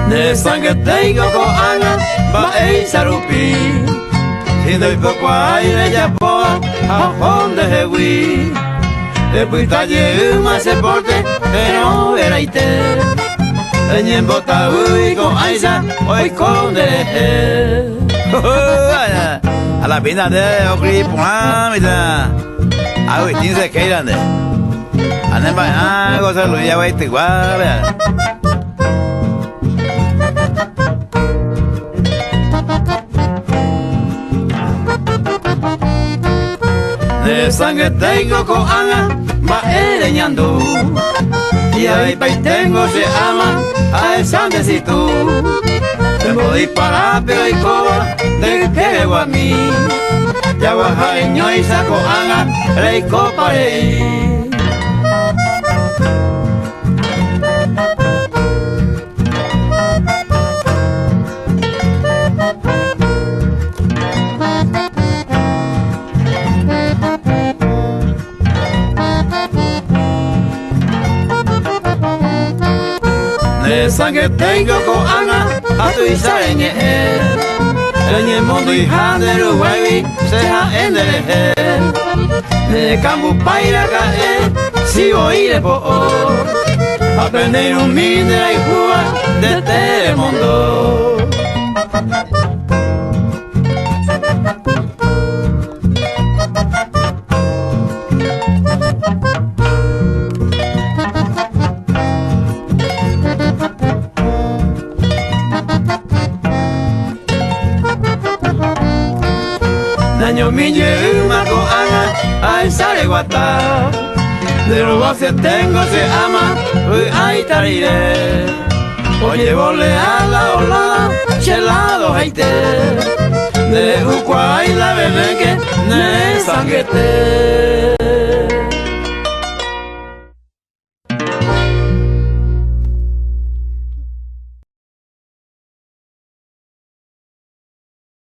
De sangre tengo coana, va a sarupi. Si doy poco aire ya poa, a donde se fui. Después talle más se porte, pero era ite. En bota uy con aisa, hoy con de. A la pina de ocri pula, mira. Ah, uy, tiene que ir ande. Ande para cosa lo ya va a igual. De sangre tengo coana, va ereñando. Y ahí país tengo se ama, a el sandecito. Te voy disparar, pero hay coba, de que a mí. Ya guajareño y saco ana, rey coparé. De sangre tengo coana, a tu isareñe. En el mundo hija de los huevi, seja en el de cambu paira cae, si voy de po. Aprender un minera y jugar de este mundo. Daño mi yuma coana, ay sale guata. De los voces tengo se ama, ay tariré. Oye vole a la olada, chelado haite. De ucua y la bebé que ne sanguete.